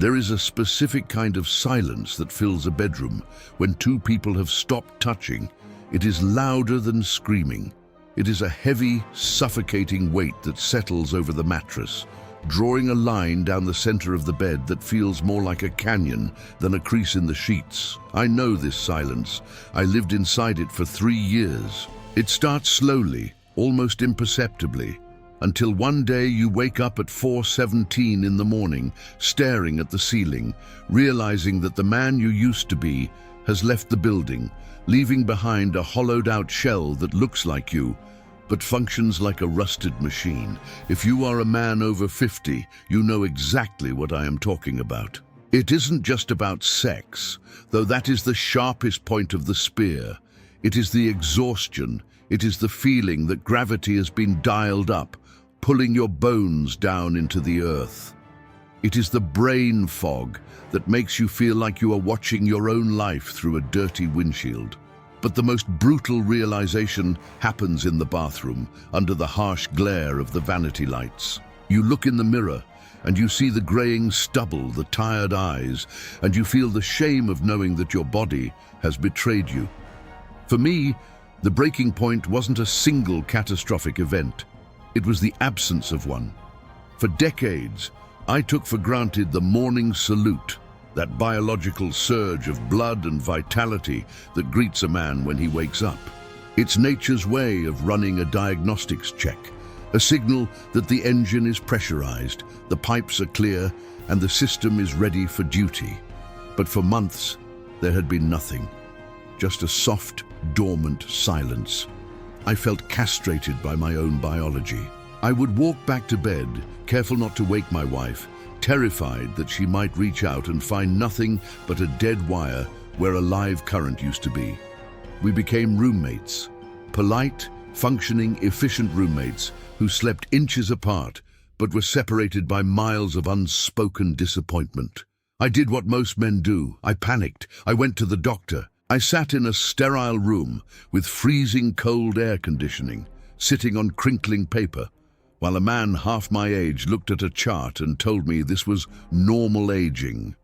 There is a specific kind of silence that fills a bedroom when two people have stopped touching. It is louder than screaming. It is a heavy, suffocating weight that settles over the mattress, drawing a line down the center of the bed that feels more like a canyon than a crease in the sheets. I know this silence. I lived inside it for 3 years. It starts slowly, almost imperceptibly, until one day you wake up at 4:17 in the morning, staring at the ceiling, realizing that the man you used to be has left the building, leaving behind a hollowed-out shell that looks like you, but functions like a rusted machine. If you are a man over 50, you know exactly what I am talking about. It isn't just about sex, though that is the sharpest point of the spear. It is the exhaustion. It is the feeling that gravity has been dialed up, pulling your bones down into the earth. It is the brain fog that makes you feel like you are watching your own life through a dirty windshield. But the most brutal realization happens in the bathroom, under the harsh glare of the vanity lights. You look in the mirror, and you see the graying stubble, the tired eyes, and you feel the shame of knowing that your body has betrayed you. For me, the breaking point wasn't a single catastrophic event. It was the absence of one. For decades, I took for granted the morning salute, that biological surge of blood and vitality that greets a man when he wakes up. It's nature's way of running a diagnostics check, a signal that the engine is pressurized, the pipes are clear, and the system is ready for duty. But for months, there had been nothing, just a soft, dormant silence. I felt castrated by my own biology. I would walk back to bed, careful not to wake my wife, terrified that she might reach out and find nothing but a dead wire where a live current used to be. We became roommates, polite, functioning, efficient roommates who slept inches apart but were separated by miles of unspoken disappointment. I did what most men do. I panicked. I went to the doctor. I sat in a sterile room with freezing cold air conditioning, sitting on crinkling paper, while a man half my age looked at a chart and told me this was normal aging.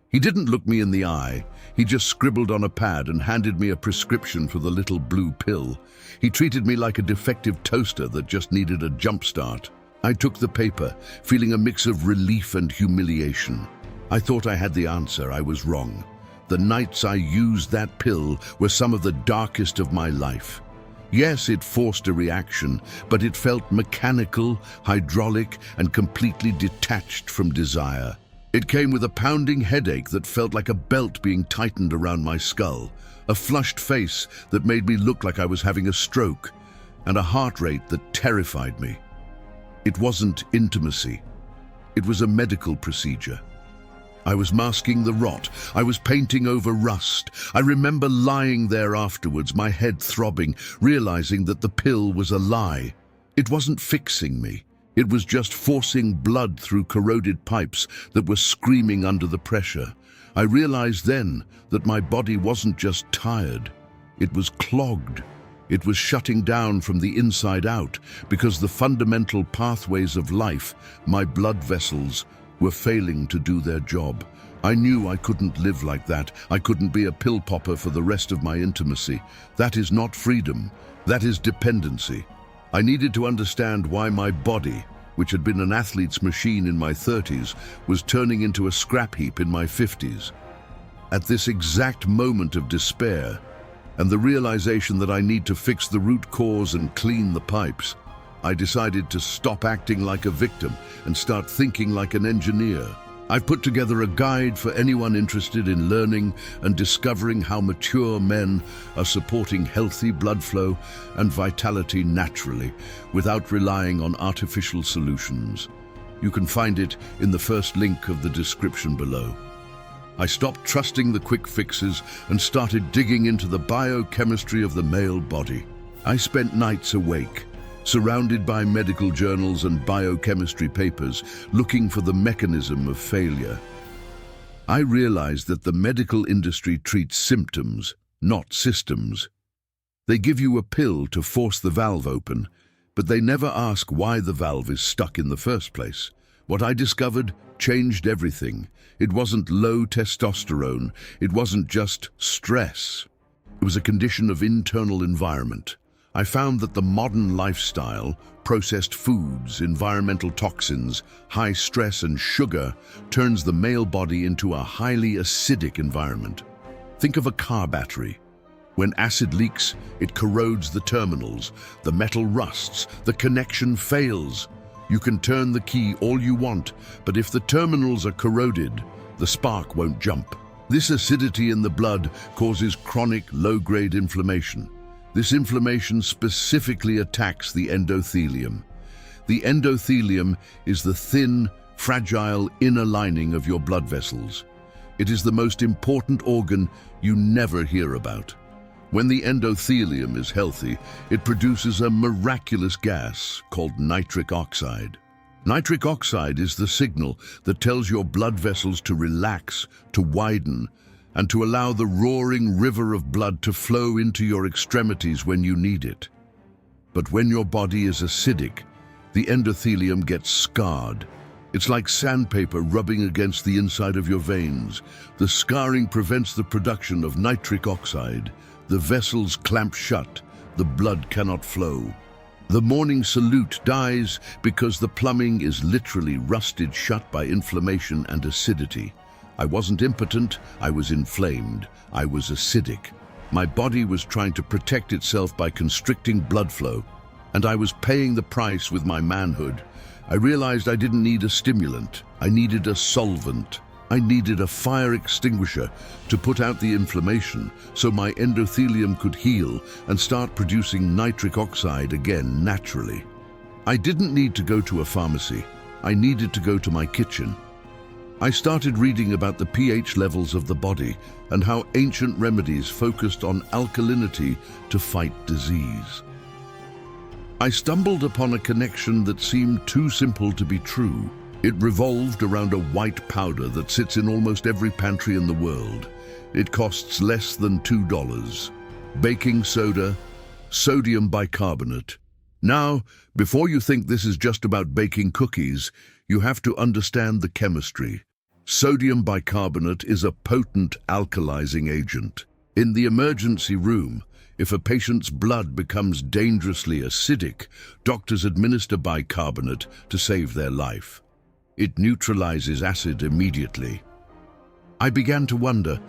He didn't look me in the eye. He just scribbled on a pad and handed me a prescription for the little blue pill. He treated me like a defective toaster that just needed a jump start. I took the paper, feeling a mix of relief and humiliation. I thought I had the answer. I was wrong. The nights I used that pill were some of the darkest of my life. Yes, it forced a reaction, but it felt mechanical, hydraulic, and completely detached from desire. It came with a pounding headache that felt like a belt being tightened around my skull, a flushed face that made me look like I was having a stroke, and a heart rate that terrified me. It wasn't intimacy. It was a medical procedure. I was masking the rot. I was painting over rust. I remember lying there afterwards, my head throbbing, realizing that the pill was a lie. It wasn't fixing me. It was just forcing blood through corroded pipes that were screaming under the pressure. I realized then that my body wasn't just tired. It was clogged. It was shutting down from the inside out because the fundamental pathways of life, my blood vessels, were failing to do their job. I knew I couldn't live like that. I couldn't be a pill popper for the rest of my intimacy. That is not freedom. That is dependency. I needed to understand why my body, which had been an athlete's machine in my 30s, was turning into a scrap heap in my 50s. At this exact moment of despair, and the realization that I need to fix the root cause and clean the pipes, I decided to stop acting like a victim and start thinking like an engineer. I've put together a guide for anyone interested in learning and discovering how mature men are supporting healthy blood flow and vitality naturally, without relying on artificial solutions. You can find it in the first link of the description below. I stopped trusting the quick fixes and started digging into the biochemistry of the male body. I spent nights awake, surrounded by medical journals and biochemistry papers, looking for the mechanism of failure. I realized that the medical industry treats symptoms, not systems. They give you a pill to force the valve open, but they never ask why the valve is stuck in the first place. What I discovered changed everything. It wasn't low testosterone. It wasn't just stress. It was a condition of internal environment. I found that the modern lifestyle, processed foods, environmental toxins, high stress and sugar, turns the male body into a highly acidic environment. Think of a car battery. When acid leaks, it corrodes the terminals, the metal rusts, the connection fails. You can turn the key all you want, but if the terminals are corroded, the spark won't jump. This acidity in the blood causes chronic low-grade inflammation. This inflammation specifically attacks the endothelium. The endothelium is the thin, fragile inner lining of your blood vessels. It is the most important organ you never hear about. When the endothelium is healthy, it produces a miraculous gas called nitric oxide. Nitric oxide is the signal that tells your blood vessels to relax, to widen, and to allow the roaring river of blood to flow into your extremities when you need it. But when your body is acidic, the endothelium gets scarred. It's like sandpaper rubbing against the inside of your veins. The scarring prevents the production of nitric oxide. The vessels clamp shut. The blood cannot flow. The morning salute dies because the plumbing is literally rusted shut by inflammation and acidity. I wasn't impotent, I was inflamed, I was acidic. My body was trying to protect itself by constricting blood flow, and I was paying the price with my manhood. I realized I didn't need a stimulant, I needed a solvent. I needed a fire extinguisher to put out the inflammation so my endothelium could heal and start producing nitric oxide again naturally. I didn't need to go to a pharmacy, I needed to go to my kitchen. I started reading about the pH levels of the body and how ancient remedies focused on alkalinity to fight disease. I stumbled upon a connection that seemed too simple to be true. It revolved around a white powder that sits in almost every pantry in the world. It costs less than $2. Baking soda, sodium bicarbonate. Now, before you think this is just about baking cookies, you have to understand the chemistry. Sodium bicarbonate is a potent alkalizing agent. In the emergency room, if a patient's blood becomes dangerously acidic, doctors administer bicarbonate to save their life. It neutralizes acid immediately. I began to wonder,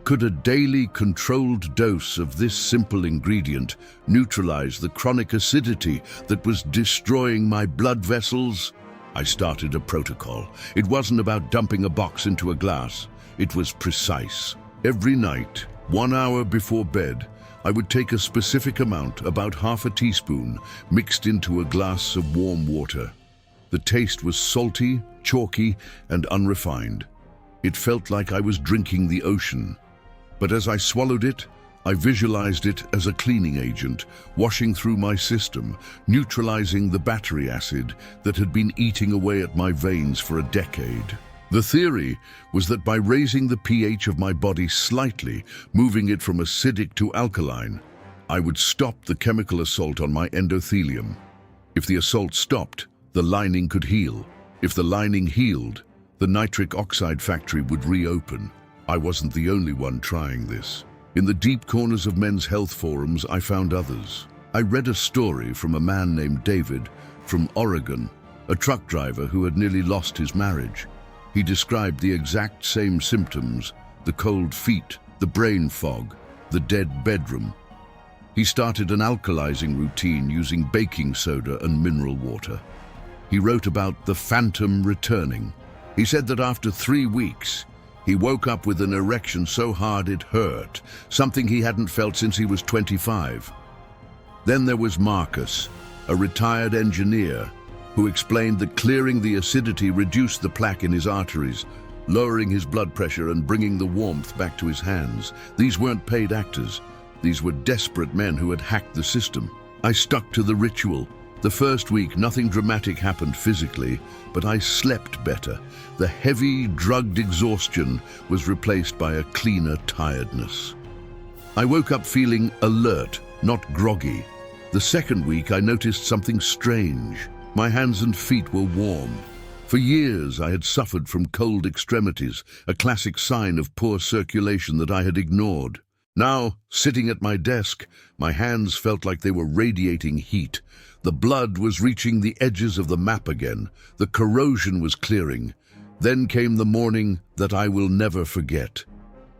could a daily controlled dose of this simple ingredient neutralize the chronic acidity that was destroying my blood vessels? I started a protocol. It wasn't about dumping a box into a glass. It was precise. Every night, 1 hour before bed, I would take a specific amount, about half a teaspoon, mixed into a glass of warm water. The taste was salty, chalky, and unrefined. It felt like I was drinking the ocean. But as I swallowed it, I visualized it as a cleaning agent, washing through my system, neutralizing the battery acid that had been eating away at my veins for a decade. The theory was that by raising the pH of my body slightly, moving it from acidic to alkaline, I would stop the chemical assault on my endothelium. If the assault stopped, the lining could heal. If the lining healed, the nitric oxide factory would reopen. I wasn't the only one trying this. In the deep corners of men's health forums, I found others. I read a story from a man named David from Oregon, a truck driver who had nearly lost his marriage. He described the exact same symptoms: the cold feet, the brain fog, the dead bedroom. He started an alkalizing routine using baking soda and mineral water. He wrote about the phantom returning. He said that after 3 weeks, he woke up with an erection so hard it hurt, something he hadn't felt since he was 25. Then there was Marcus, a retired engineer, who explained that clearing the acidity reduced the plaque in his arteries, lowering his blood pressure and bringing the warmth back to his hands. These weren't paid actors. These were desperate men who had hacked the system. I stuck to the ritual. The first week, nothing dramatic happened physically, but I slept better. The heavy, drugged exhaustion was replaced by a cleaner tiredness. I woke up feeling alert, not groggy. The second week, I noticed something strange. My hands and feet were warm. For years I had suffered from cold extremities, a classic sign of poor circulation that I had ignored. Now, sitting at my desk, my hands felt like they were radiating heat. The blood was reaching the edges of the map again. The corrosion was clearing. Then came the morning that I will never forget.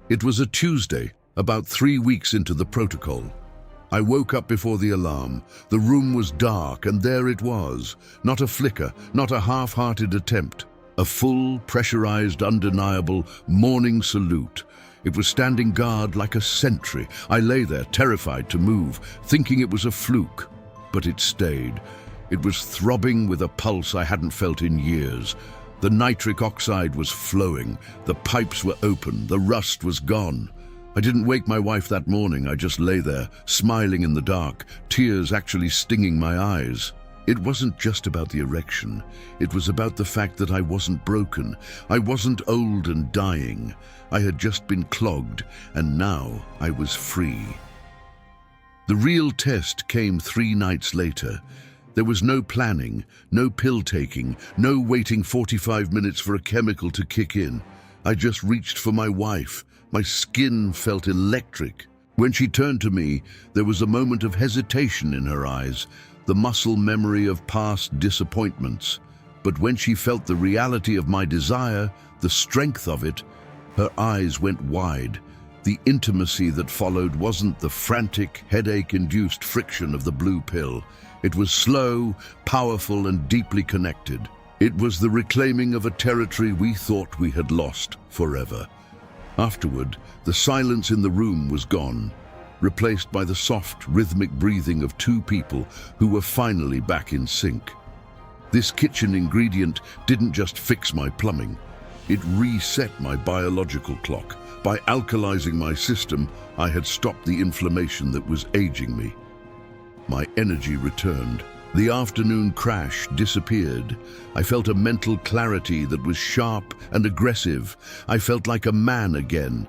It was a Tuesday, about 3 weeks into the protocol. I woke up before the alarm. The room was dark, and there it was. Not a flicker, not a half-hearted attempt. A full, pressurized, undeniable morning salute. It was standing guard like a sentry. I lay there, terrified to move, thinking it was a fluke. But it stayed. It was throbbing with a pulse I hadn't felt in years. The nitric oxide was flowing. The pipes were open. The rust was gone. I didn't wake my wife that morning. I just lay there, smiling in the dark, tears actually stinging my eyes. It wasn't just about the erection. It was about the fact that I wasn't broken. I wasn't old and dying. I had just been clogged, and now I was free. The real test came 3 nights later. There was no planning, no pill taking, no waiting 45 minutes for a chemical to kick in. I just reached for my wife. My skin felt electric. When she turned to me, there was a moment of hesitation in her eyes, the muscle memory of past disappointments. But when she felt the reality of my desire, the strength of it, her eyes went wide. The intimacy that followed wasn't the frantic, headache-induced friction of the blue pill. It was slow, powerful, and deeply connected. It was the reclaiming of a territory we thought we had lost forever. Afterward, the silence in the room was gone, replaced by the soft, rhythmic breathing of 2 people who were finally back in sync. This kitchen ingredient didn't just fix my plumbing. It reset my biological clock. By alkalizing my system, I had stopped the inflammation that was aging me. My energy returned. The afternoon crash disappeared. I felt a mental clarity that was sharp and aggressive. I felt like a man again.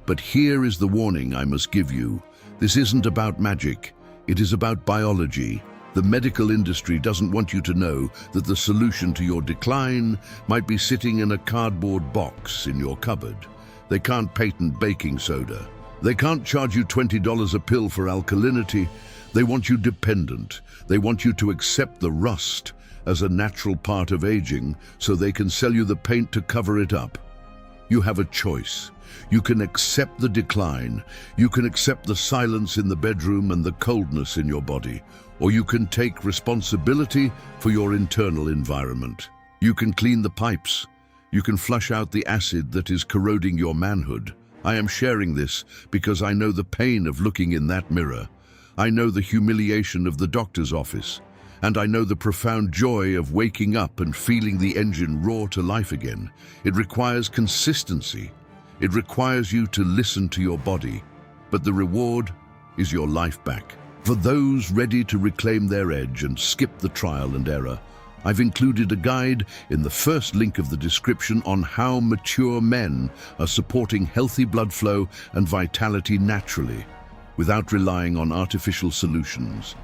But here is the warning I must give you. This isn't about magic. It is about biology. The medical industry doesn't want you to know that the solution to your decline might be sitting in a cardboard box in your cupboard. They can't patent baking soda. They can't charge you $20 a pill for alkalinity. They want you dependent. They want you to accept the rust as a natural part of aging so they can sell you the paint to cover it up. You have a choice. You can accept the decline. You can accept the silence in the bedroom and the coldness in your body. Or you can take responsibility for your internal environment. You can clean the pipes. You can flush out the acid that is corroding your manhood. I am sharing this because I know the pain of looking in that mirror. I know the humiliation of the doctor's office, and I know the profound joy of waking up and feeling the engine roar to life again. It requires consistency. It requires you to listen to your body, but the reward is your life back. For those ready to reclaim their edge and skip the trial and error, I've included a guide in the first link of the description on how mature men are supporting healthy blood flow and vitality naturally, without relying on artificial solutions.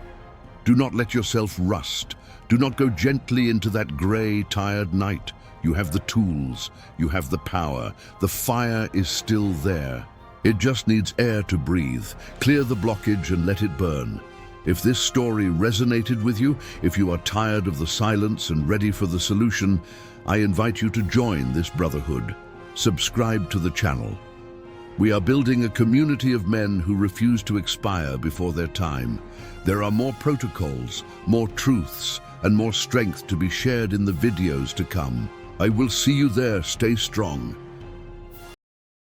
Do not let yourself rust. Do not go gently into that gray, tired night. You have the tools. You have the power. The fire is still there. It just needs air to breathe. Clear the blockage and let it burn. If this story resonated with you, if you are tired of the silence and ready for the solution, I invite you to join this brotherhood. Subscribe to the channel. We are building a community of men who refuse to expire before their time. There are more protocols, more truths, and more strength to be shared in the videos to come. I will see you there. Stay strong.